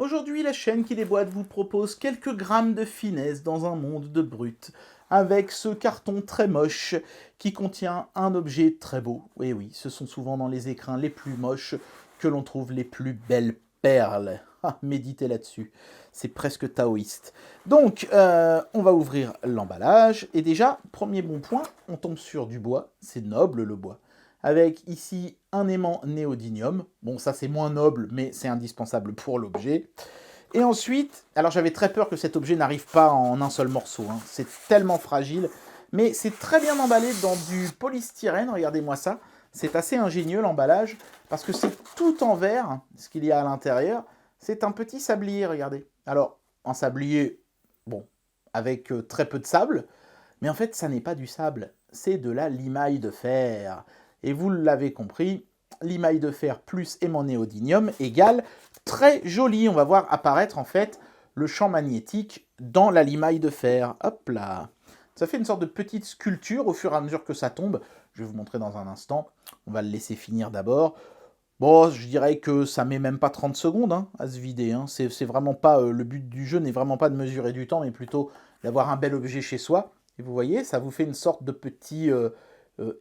Aujourd'hui, la chaîne qui déboîte vous propose quelques grammes de finesse dans un monde de brut, avec ce carton très moche qui contient un objet très beau. Et oui, ce sont souvent dans les écrins les plus moches que l'on trouve les plus belles perles. Ah, méditez là-dessus, c'est presque taoïste. Donc, on va ouvrir l'emballage, et déjà, premier bon point, on tombe sur du bois, c'est noble le bois. Avec ici un aimant néodymium. Bon, ça c'est moins noble, mais c'est indispensable pour l'objet. Et ensuite, alors j'avais très peur que cet objet n'arrive pas en un seul morceau, hein. C'est tellement fragile, mais c'est très bien emballé dans du polystyrène, regardez-moi ça. C'est assez ingénieux l'emballage, parce que c'est tout en verre, ce qu'il y a à l'intérieur. C'est un petit sablier, regardez. Alors, un sablier, bon, avec très peu de sable, mais en fait, ça n'est pas du sable, c'est de la limaille de fer. Et vous l'avez compris, limaille de fer plus aimant néodymium égale très joli. On va voir apparaître en fait le champ magnétique dans la limaille de fer. Hop là. Ça fait une sorte de petite sculpture au fur et à mesure que ça tombe. Je vais vous montrer dans un instant. On va le laisser finir d'abord. Bon, je dirais que ça met même pas 30 secondes hein, à se vider. Hein. C'est vraiment pas le but du jeu n'est vraiment pas de mesurer du temps, mais plutôt d'avoir un bel objet chez soi. Et vous voyez, ça vous fait une sorte de petit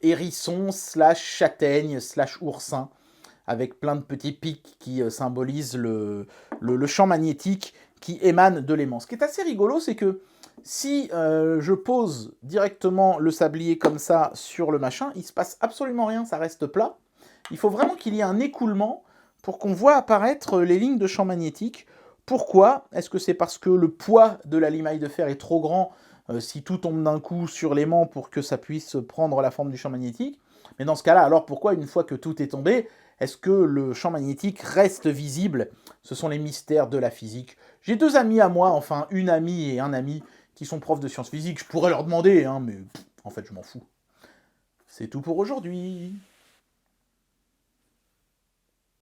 hérisson slash châtaigne slash oursin avec plein de petits pics qui symbolisent le champ magnétique qui émane de l'aimant. Ce qui est assez rigolo, c'est que si je pose directement le sablier comme ça sur le machin, il se passe absolument rien, ça reste plat. Il faut vraiment qu'il y ait un écoulement pour qu'on voit apparaître les lignes de champ magnétique. Pourquoi? Est-ce que c'est parce que le poids de la limaille de fer est trop grand si tout tombe d'un coup sur l'aimant pour que ça puisse prendre la forme du champ magnétique? Mais dans ce cas-là, alors pourquoi, une fois que tout est tombé, est-ce que le champ magnétique reste visible? Ce sont les mystères de la physique. J'ai deux amis à moi, enfin une amie et un ami, qui sont profs de sciences physiques. Je pourrais leur demander, hein, mais en fait je m'en fous. C'est tout pour aujourd'hui.